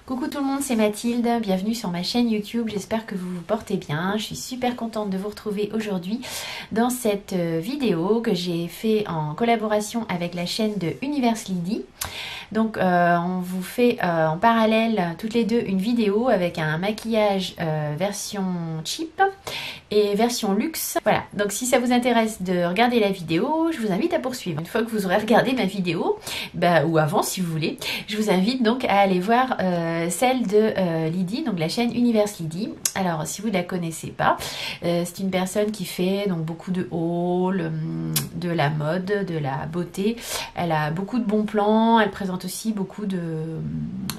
Coucou tout le monde, c'est Mathilde, bienvenue sur ma chaîne YouTube, j'espère que vous vous portez bien. Je suis super contente de vous retrouver aujourd'hui dans cette vidéo que j'ai fait en collaboration avec la chaîne de Univers Lydie. Donc on vous fait en parallèle toutes les deux une vidéo avec un maquillage version cheap et version luxe. Voilà, donc si ça vous intéresse de regarder la vidéo, je vous invite à poursuivre. Une fois que vous aurez regardé ma vidéo, ou avant si vous voulez, je vous invite donc à aller voir celle de Lydie, donc la chaîne Univers Lydie. Alors si vous ne la connaissez pas, c'est une personne qui fait donc beaucoup de haul, de la mode, de la beauté. Elle a beaucoup de bons plans, elle présente aussi beaucoup de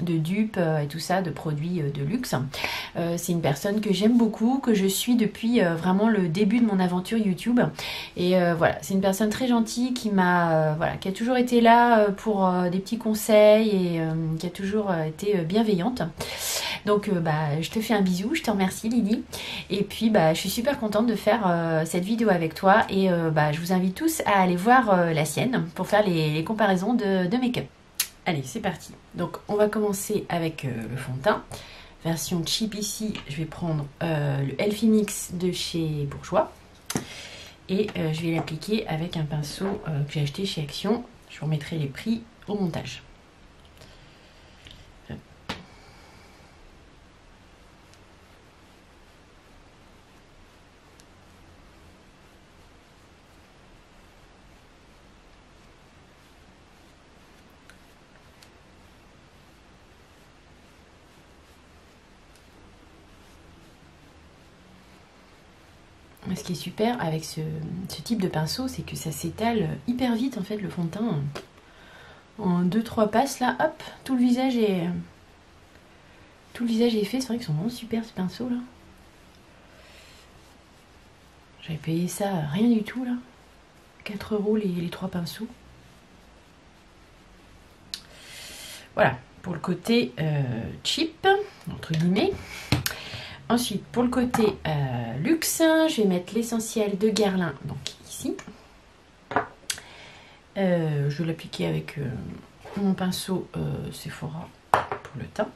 dupes et tout ça, de produits de luxe. C'est une personne que j'aime beaucoup, que je suis depuis vraiment le début de mon aventure YouTube. Et voilà, c'est une personne très gentille qui m'a, qui a toujours été là pour des petits conseils et qui a toujours été bienveillante. Donc je te fais un bisou, je te remercie Lydie. Et puis je suis super contente de faire cette vidéo avec toi et je vous invite tous à aller voir la sienne pour faire les comparaisons de make-up. Allez, c'est parti. Donc on va commencer avec le fond de teint. Version cheap ici, je vais prendre le Elfie Mix de chez Bourjois. Et je vais l'appliquer avec un pinceau que j'ai acheté chez Action. Je vous remettrai les prix au montage. Ce qui est super avec ce type de pinceau, c'est que ça s'étale hyper vite en fait, le fond de teint. En 2-3 passes là, hop, tout le visage est fait. C'est vrai qu'ils sont vraiment super ces pinceaux là. J'avais payé ça rien du tout là. 4 € les 3 pinceaux. Voilà, pour le côté cheap, entre guillemets. Ensuite, pour le côté luxe, je vais mettre l'essentiel de Guerlain, donc ici. Je vais l'appliquer avec mon pinceau Sephora pour le teint.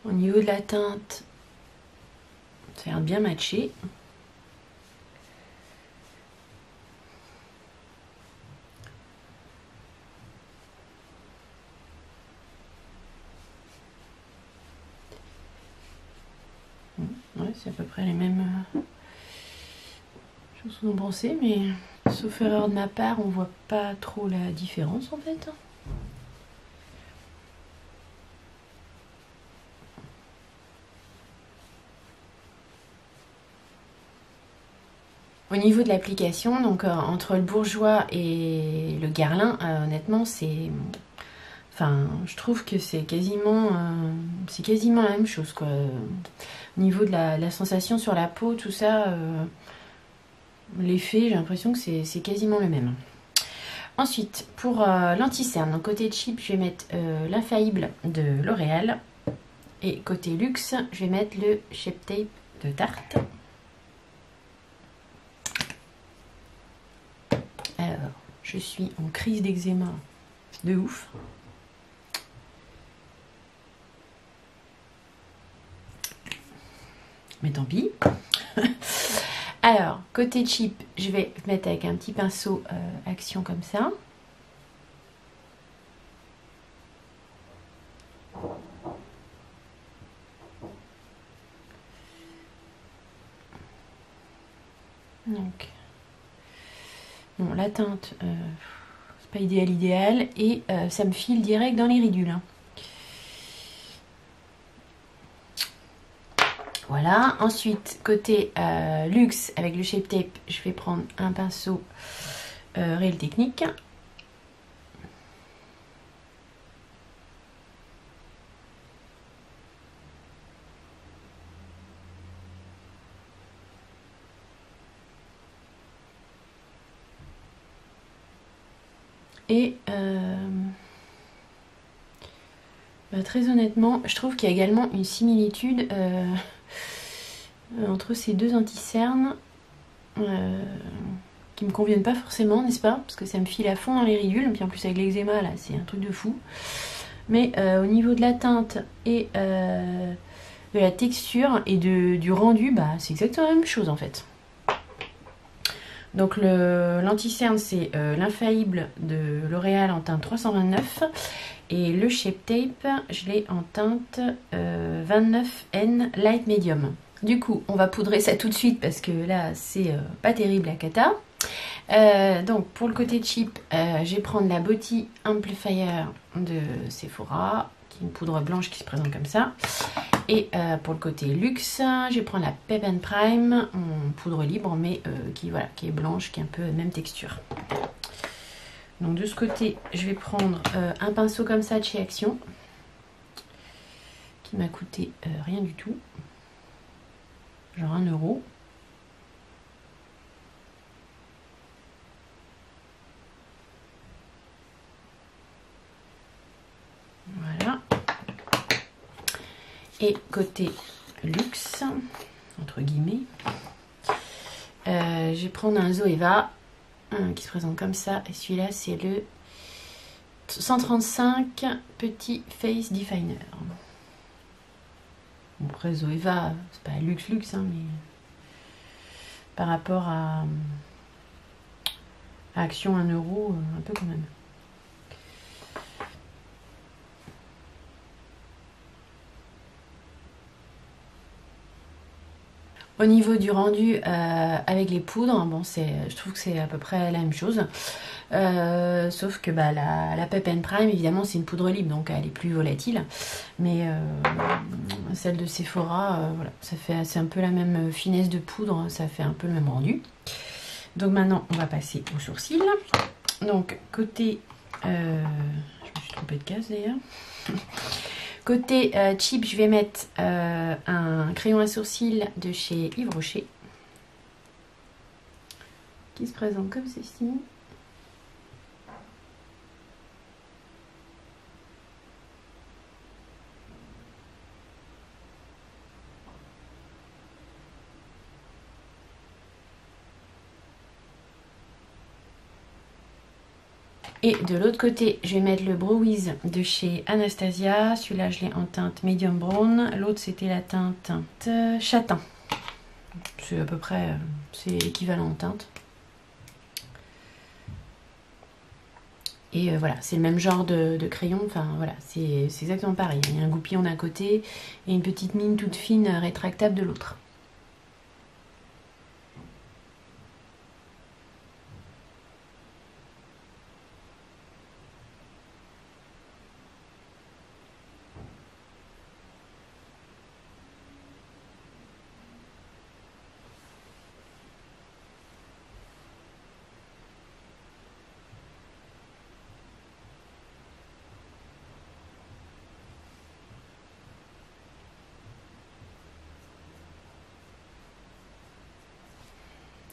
Au niveau de la teinte, ça a l'air bien matché. Ouais, c'est à peu près les mêmes choses que vous en pensez, mais sauf erreur de ma part, on voit pas trop la différence en fait. Au niveau de l'application, donc entre le Bourjois et le Guerlain, honnêtement, c'est... Enfin, je trouve que c'est quasiment la même chose, quoi. Au niveau de la sensation sur la peau, tout ça, l'effet, j'ai l'impression que c'est quasiment le même. Ensuite, pour l'anti-cerne, donc côté cheap, je vais mettre l'infaillible de L'Oréal. Et côté luxe, je vais mettre le Shape Tape de Tarte. Alors, je suis en crise d'eczéma de ouf. Mais tant pis. Alors, côté cheap, je vais mettre avec un petit pinceau Action comme ça. Donc, bon, la teinte, c'est pas idéal et ça me file direct dans les ridules. Hein. Voilà, ensuite côté luxe avec le Shape Tape, je vais prendre un pinceau Réel Technique. Et très honnêtement, je trouve qu'il y a également une similitude entre ces deux anti-cernes. qui me conviennent pas forcément, n'est-ce pas? Parce que ça me file à fond dans les ridules, puis en plus avec l'eczéma là, c'est un truc de fou. Mais au niveau de la teinte et de la texture et du rendu, bah c'est exactement la même chose en fait. Donc l'anti-cerne, c'est l'infaillible de L'Oréal en teinte 329. Et le Shape Tape, je l'ai en teinte 29N Light Medium. Du coup, on va poudrer ça tout de suite parce que là, c'est pas terrible la cata. Donc, pour le côté cheap, je vais prendre la Body Amplifier de Sephora, qui est une poudre blanche qui se présente comme ça. Et pour le côté luxe, je vais prendre la Pep and Prime en poudre libre, mais qui est blanche, qui est un peu la même texture. Donc de ce côté, je vais prendre un pinceau comme ça de chez Action, qui m'a coûté rien du tout, genre 1 €. Voilà. Et côté luxe, entre guillemets, je vais prendre un Zoeva qui se présente comme ça. Et celui-là, c'est le 135 Petit Face Definer. Bon, après, Zoeva, c'est pas luxe, hein, mais par rapport à Action 1 €, un peu quand même. Au niveau du rendu avec les poudres, bon, je trouve que c'est à peu près la même chose. Sauf que bah, la Pep and Prime, évidemment, c'est une poudre libre, donc elle est plus volatile. Mais celle de Sephora, voilà, c'est un peu la même finesse de poudre, ça fait un peu le même rendu. Donc maintenant, on va passer aux sourcils. Donc, côté... je me suis trompée de case d'ailleurs. Côté cheap, je vais mettre un crayon à sourcils de chez Yves Rocher, qui se présente comme ceci. Et de l'autre côté, je vais mettre le Brow Wiz de chez Anastasia. Celui-là, je l'ai en teinte medium brown. L'autre, c'était la teinte châtain. C'est à peu près, c'est équivalent en teinte. Et voilà, c'est le même genre de crayon. Enfin, voilà, c'est exactement pareil. Il y a un goupillon d'un côté et une petite mine toute fine rétractable de l'autre.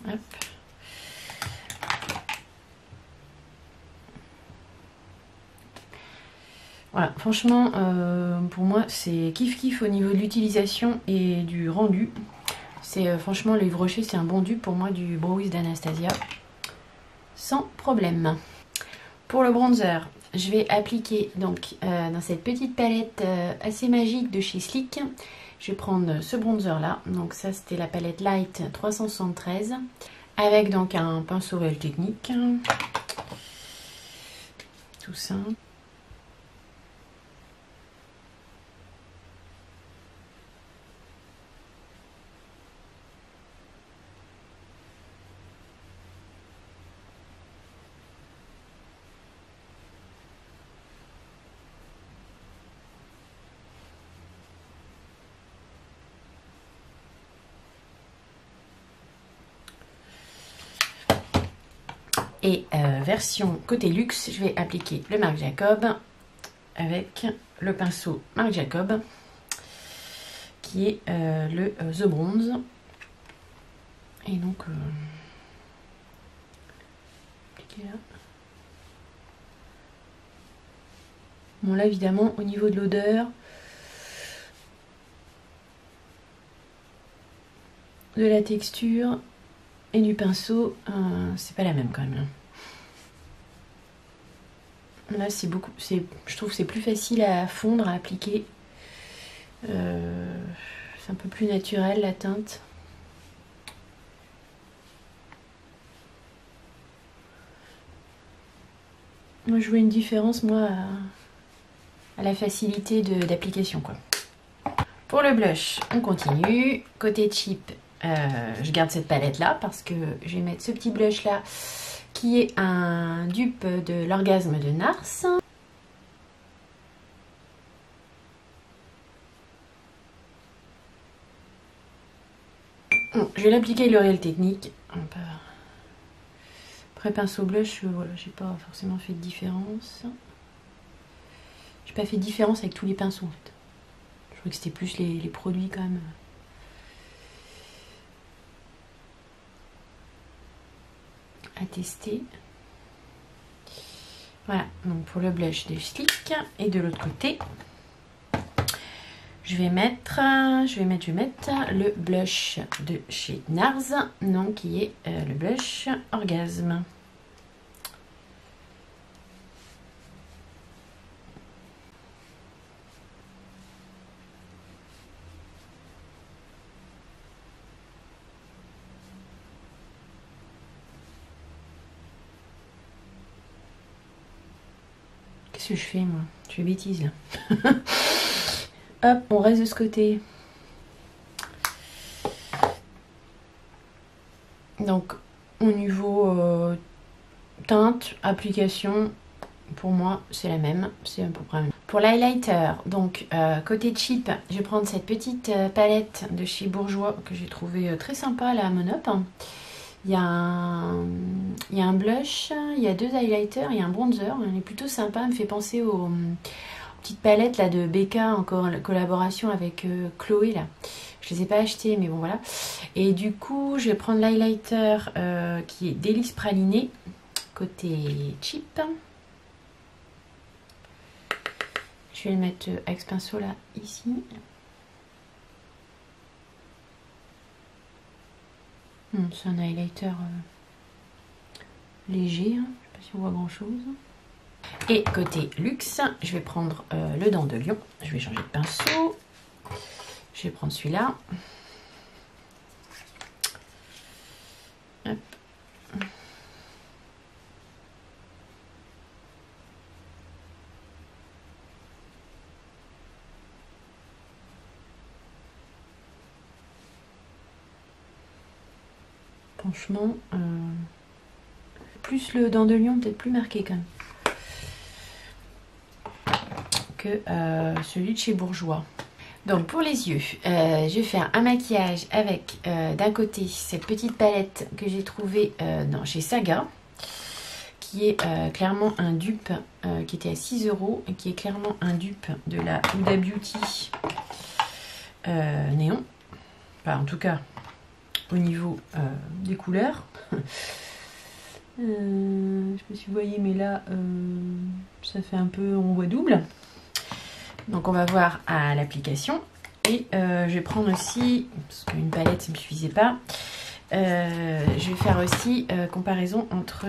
Hop. Voilà, franchement, pour moi, c'est kiff-kiff au niveau de l'utilisation et du rendu. C'est franchement, le Yves Rocher, c'est un bon dupe pour moi du Brow Wiz d'Anastasia. Sans problème. Pour le bronzer, je vais appliquer donc dans cette petite palette assez magique de chez Sleek. Je vais prendre ce bronzer là. Donc ça, c'était la palette Light 373. Avec donc un pinceau Real Technique. Tout simple. Et version côté luxe, je vais appliquer le Marc Jacob avec le pinceau Marc Jacob qui est le The Bronze. Et donc, appliquer là. Bon, là évidemment, au niveau de l'odeur, de la texture, et du pinceau, c'est pas la même quand même. Là, c'est beaucoup, je trouve que c'est plus facile à fondre, à appliquer. C'est un peu plus naturel la teinte. Moi, je vois une différence, moi, à la facilité d'application, quoi. Pour le blush, on continue. Côté cheap, je garde cette palette là parce que je vais mettre ce petit blush là qui est un dupe de l'orgasme de Nars. Bon, je vais l'appliquer avec L'Oréal Technique. Après pinceau blush, voilà, j'ai pas forcément fait de différence. J'ai pas fait de différence avec tous les pinceaux en fait. Je crois que c'était plus les produits quand même. À tester. Voilà, donc pour le blush de Schlick. Et de l'autre côté, je vais mettre le blush de chez Nars, donc qui est le blush Orgasme. Qu'est-ce que je fais moi? Je fais bêtise là. Hop, on reste de ce côté. Donc au niveau teinte, application, pour moi c'est la même, c'est à peu près la même. Pour l'highlighter, donc côté cheap, je vais prendre cette petite palette de chez Bourjois que j'ai trouvé très sympa là à Monop. Il y a un blush, il y a 2 highlighters et un bronzer. Elle est plutôt sympa, elle me fait penser aux petites palettes là de Becca en collaboration avec Chloé là. Je les ai pas achetées mais bon voilà. Et du coup je vais prendre l'highlighter qui est Délice Praliné côté cheap. Je vais le mettre avec ce pinceau là ici. C'est un highlighter léger, hein. Je ne sais pas si on voit grand chose. Et côté luxe, je vais prendre le Dent de Lion. Je vais changer de pinceau. Je vais prendre celui-là. Hop. Franchement, plus le Dent de Lion, peut-être plus marqué quand même que celui de chez Bourjois. Donc pour les yeux, je vais faire un maquillage avec d'un côté cette petite palette que j'ai trouvée chez Saga, qui est clairement un dupe qui était à 6 € et qui est clairement un dupe de la Huda Beauty néon. Enfin, en tout cas au niveau des couleurs. Je sais pas si vous voyez, mais là ça fait un peu, on voit double. Donc on va voir à l'application. Et je vais prendre aussi, parce qu'une palette ça ne me suffisait pas, je vais faire aussi comparaison entre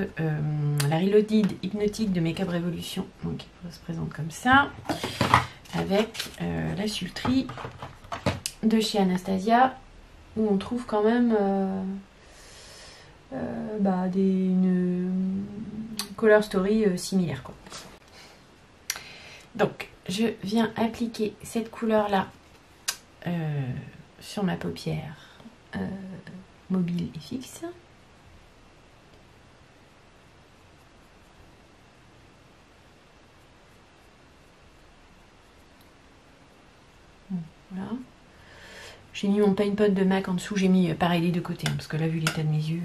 la Reloaded Hypnotique de Make Up Revolution, donc qui se présente comme ça, avec la Sultry de chez Anastasia, où on trouve quand même une color story similaire, quoi. Donc je viens appliquer cette couleur là sur ma paupière mobile et fixe. Voilà. J'ai mis mon paint pot de MAC en dessous, j'ai mis pareil des deux côtés, hein, parce que là vu l'état de mes yeux,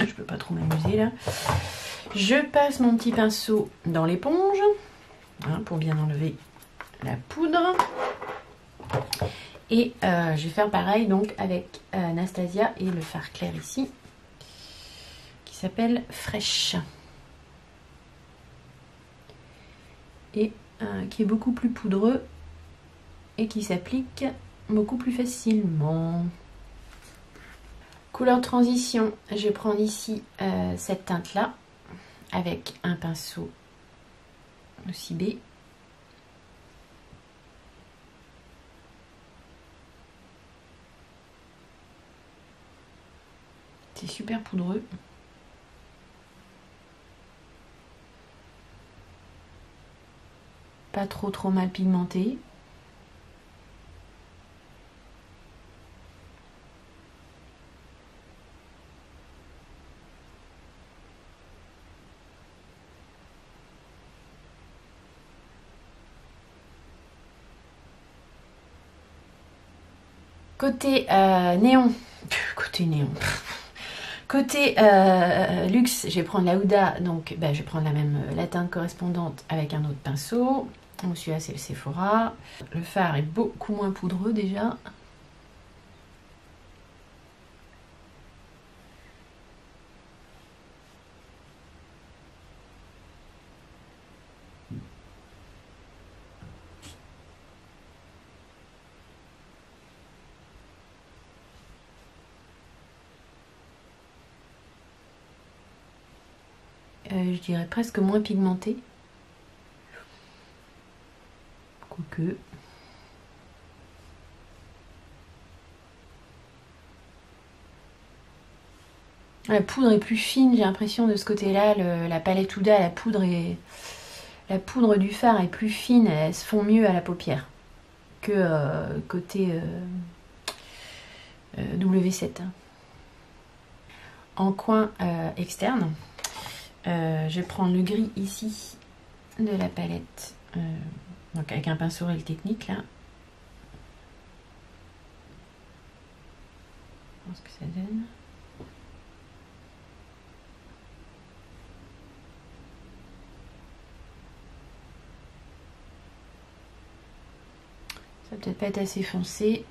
je peux pas trop m'amuser là. Je passe mon petit pinceau dans l'éponge, hein, pour bien enlever la poudre. Et je vais faire pareil donc avec Anastasia et le fard clair ici, qui s'appelle Fresh. Et qui est beaucoup plus poudreux et qui s'applique beaucoup plus facilement. Couleur transition, je vais prendre ici cette teinte-là avec un pinceau aussi B. C'est super poudreux. Pas trop mal pigmenté. Côté néon, côté néon, côté luxe, je vais prendre la Huda, donc je vais prendre la teinte correspondante avec un autre pinceau. Donc celui-là c'est le Sephora. Le fard est beaucoup moins poudreux déjà. Je dirais presque moins pigmenté. Quoique. La poudre est plus fine, j'ai l'impression de ce côté-là. La palette Huda, la poudre du fard est plus fine, elles se font mieux à la paupière que côté W7. En coin externe, je vais prendre le gris ici de la palette, donc avec un pinceau Real Technique là. Je pense que ça donne. Ça va peut-être pas être assez foncé.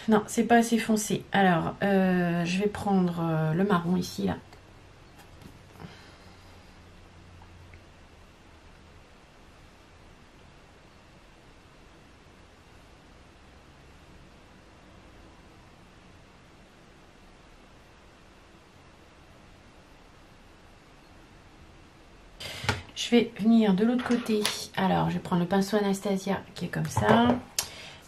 Non, c'est pas assez foncé. Alors, je vais prendre le marron ici, là. Je vais venir de l'autre côté. Alors, je vais prendre le pinceau Anastasia qui est comme ça.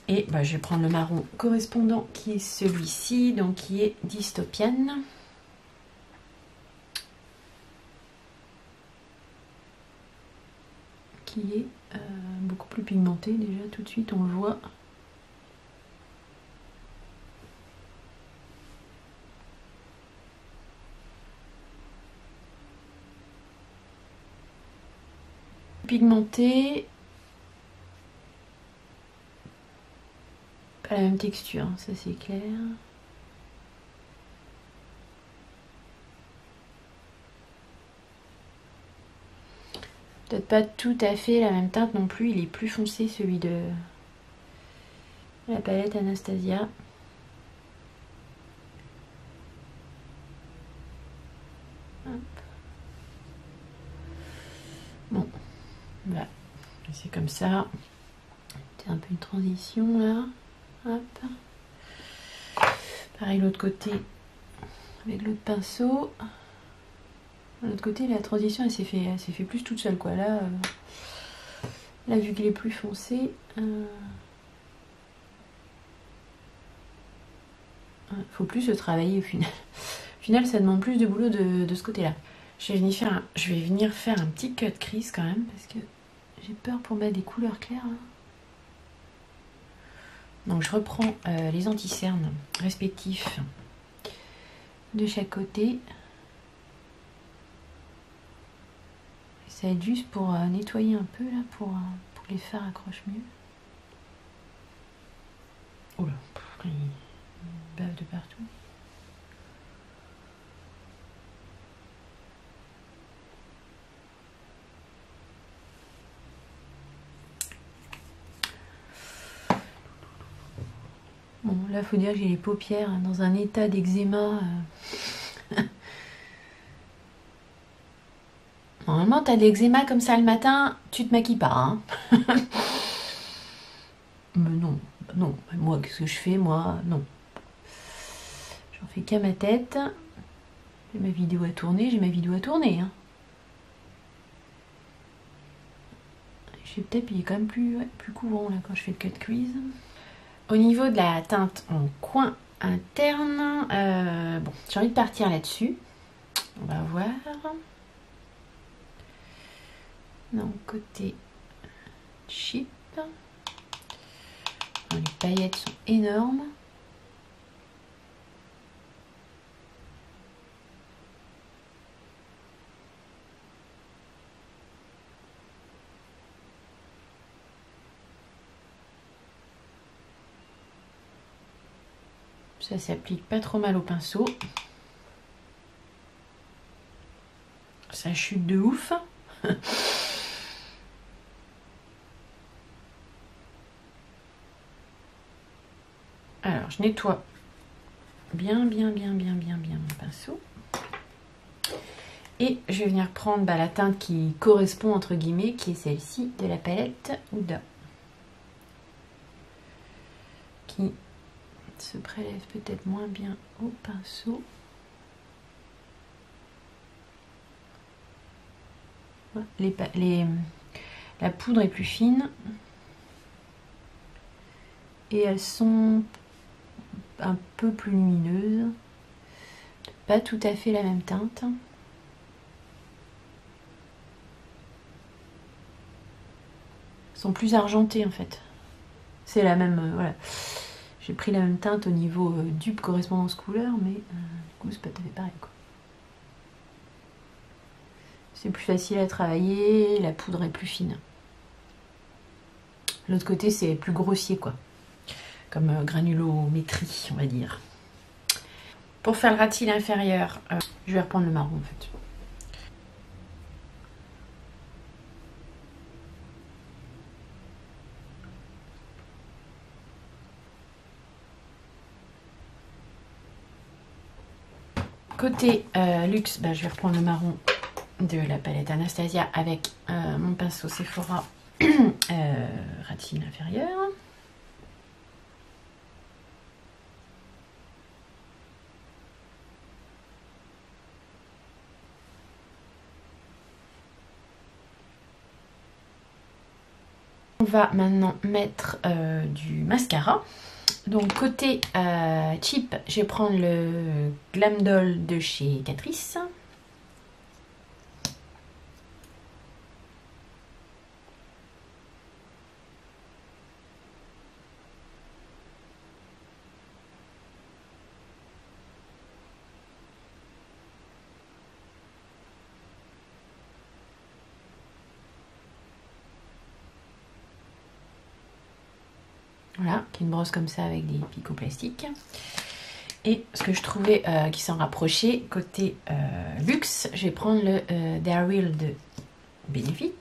Et je vais prendre le marron correspondant qui est celui-ci, donc qui est Dystopian. Qui est beaucoup plus pigmenté déjà, tout de suite on le voit. Pigmenté. Pas la même texture, hein, ça c'est clair. Peut-être pas tout à fait la même teinte non plus, il est plus foncé celui de la palette Anastasia. Hop. Bon, voilà, c'est comme ça. C'est un peu une transition là. Hop. Pareil l'autre côté avec l'autre pinceau. De l'autre côté la transition elle s'est fait plus toute seule quoi. Là vu qu'il est plus foncé, faut plus se travailler au final. Au final ça demande plus de boulot de ce côté là. Je vais venir faire un petit cut crease quand même parce que j'ai peur pour mettre des couleurs claires hein. Donc je reprends les anti-cernes respectifs de chaque côté. Ça aide juste pour nettoyer un peu là, pour que les fards accrochent mieux. Oula, il bave de partout. Bon, là, faut dire que j'ai les paupières dans un état d'eczéma. Normalement, t'as de l'eczéma comme ça le matin, tu te maquilles pas. Hein. Mais non, moi, qu'est-ce que je fais, moi? Non. fait qu'à ma tête. J'ai ma vidéo à tourner, hein. Je sais peut-être, il est quand même plus courant là quand je fais le cut crease. Au niveau de la teinte en coin interne, bon, j'ai envie de partir là-dessus. On va voir. Donc côté cheap, les paillettes sont énormes. Ça s'applique pas trop mal au pinceau. Ça chute de ouf. Alors, je nettoie bien mon pinceau. Et je vais venir prendre la teinte qui correspond entre guillemets, qui est celle-ci de la palette Huda. Qui se prélève peut-être moins bien au pinceau. La poudre est plus fine. Et elles sont un peu plus lumineuses. Pas tout à fait la même teinte. Elles sont plus argentées en fait. C'est la même, voilà. J'ai pris la même teinte au niveau dupe correspondance couleur, mais du coup c'est pas tout à fait pareil quoi. C'est plus facile à travailler, la poudre est plus fine. L'autre côté c'est plus grossier quoi. Comme granulométrie on va dire. Pour faire le ras de cils inférieur, je vais reprendre le marron en fait. Côté luxe, je vais reprendre le marron de la palette Anastasia avec mon pinceau Sephora ras de cils inférieur. On va maintenant mettre du mascara. Donc côté cheap, je vais prendre le Glam Doll de chez Catrice. Voilà, qui est une brosse comme ça avec des picots plastiques. Et ce que je trouvais qui s'en rapprochait, côté luxe, je vais prendre le Dare de Benefit.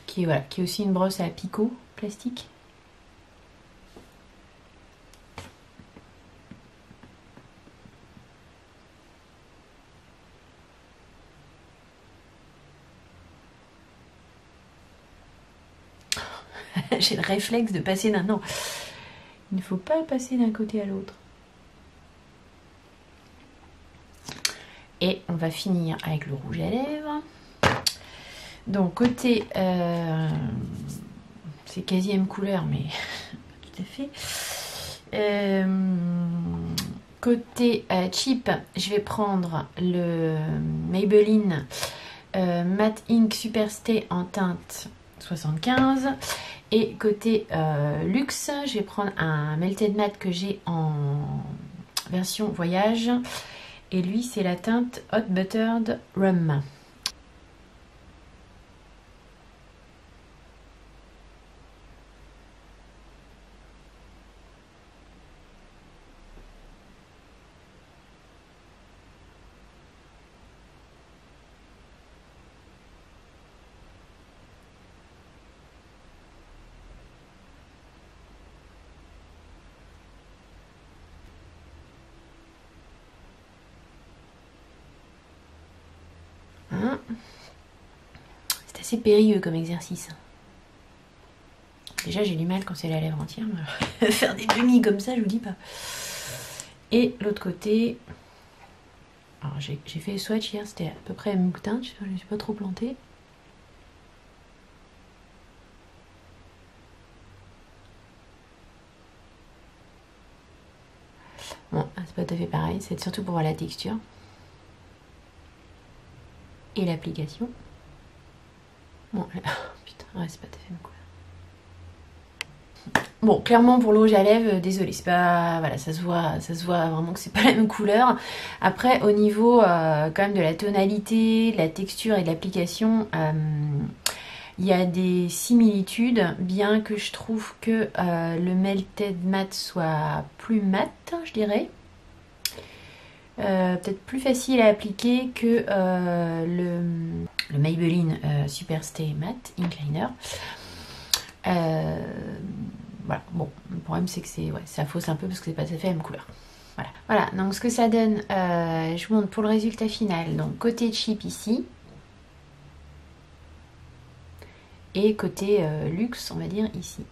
Qui est aussi une brosse à picots plastique. J'ai le réflexe de passer d'un... Non, il ne faut pas passer d'un côté à l'autre. Et on va finir avec le rouge à lèvres. Donc côté... c'est quasi même couleur, mais pas tout à fait. Côté cheap, je vais prendre le Maybelline Matte Ink Superstay en teinte 75. Et côté luxe, je vais prendre un Melted Matte que j'ai en version voyage. Et lui, c'est la teinte Hot Buttered Rum. C'est assez périlleux comme exercice. Déjà j'ai du mal quand c'est la lèvre entière, mais faire des demi comme ça, je vous dis pas. Et l'autre côté, alors j'ai fait le swatch hier, c'était à peu près la même teinte, je ne suis pas trop plantée. Bon, c'est pas tout à fait pareil, c'est surtout pour voir la texture. Et l'application. Bon, putain, ouais, c'est pas tout à fait la même couleur. Bon, clairement pour le rouge à lèvres, désolé, c'est pas, voilà, ça se voit vraiment que c'est pas la même couleur. Après, au niveau quand même de la tonalité, de la texture et de l'application, il y a des similitudes, bien que je trouve que le Melted Matte soit plus mat, je dirais. Peut-être plus facile à appliquer que le Maybelline Superstay Matte Ink Liner. Voilà, bon, le problème c'est que ça fausse un peu parce que c'est pas tout à fait la même couleur. Voilà, donc ce que ça donne, je vous montre pour le résultat final. Donc côté cheap ici, et côté luxe, on va dire ici.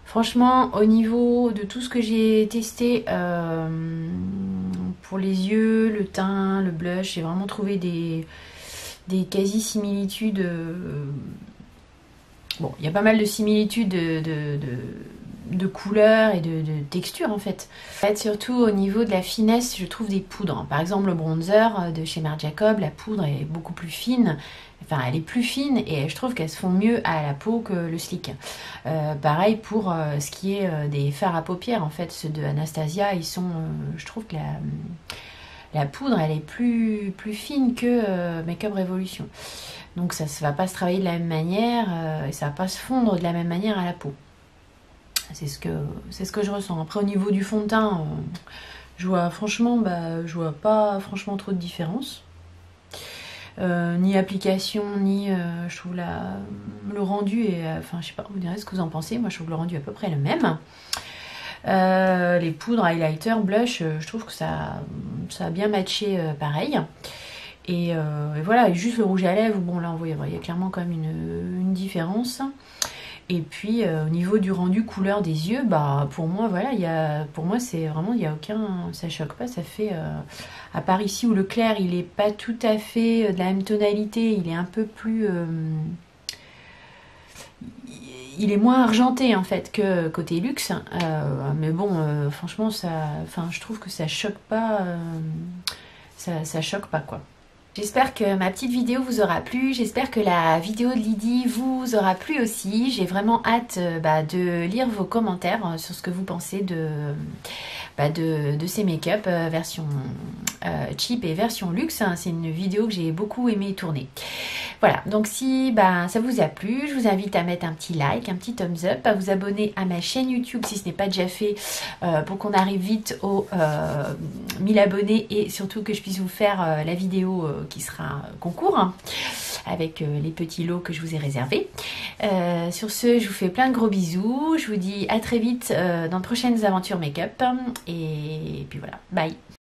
Franchement, au niveau de tout ce que j'ai testé pour les yeux, le teint, le blush, j'ai vraiment trouvé des quasi-similitudes. Bon, il y a pas mal de similitudes de couleurs et de texture en fait. Surtout au niveau de la finesse, je trouve des poudres. Par exemple, le bronzer de chez Marc Jacob, la poudre est beaucoup plus fine. Enfin, elle est plus fine et je trouve qu'elles se font mieux à la peau que le Sleek. Pareil pour ce qui est des fards à paupières. En fait, ceux de Anastasia, ils sont... je trouve que la poudre, elle est plus fine que Make-up Revolution. Donc ça ne va pas se travailler de la même manière et ça ne va pas se fondre de la même manière à la peau. C'est ce que je ressens. Après, au niveau du fond de teint, je vois franchement, je vois pas franchement trop de différence. Ni application, ni je trouve le rendu est, enfin je sais pas, vous direz ce que vous en pensez. Moi je trouve le rendu est à peu près le même. Les poudres, highlighter, blush, je trouve que ça a bien matché pareil. Et voilà, juste le rouge à lèvres, bon là on voit, il y a clairement quand même une différence. Et puis au niveau du rendu couleur des yeux, pour moi voilà, pour moi c'est vraiment, il y a aucun, ça choque pas, ça fait à part ici où le clair il est pas tout à fait de la même tonalité, il est un peu plus il est moins argenté en fait que côté luxe, mais bon franchement je trouve que ça choque pas, ça choque pas quoi. J'espère que ma petite vidéo vous aura plu, j'espère que la vidéo de Lydie vous aura plu aussi. J'ai vraiment hâte de lire vos commentaires sur ce que vous pensez de ces make-up version cheap et version luxe. C'est une vidéo que j'ai beaucoup aimé tourner. Voilà, donc si ça vous a plu, je vous invite à mettre un petit like, un petit thumbs up, à vous abonner à ma chaîne YouTube si ce n'est pas déjà fait pour qu'on arrive vite aux 1000 abonnés et surtout que je puisse vous faire la vidéo qui sera concours avec les petits lots que je vous ai réservés. Sur ce, je vous fais plein de gros bisous, je vous dis à très vite dans de prochaines aventures make-up et puis voilà, bye.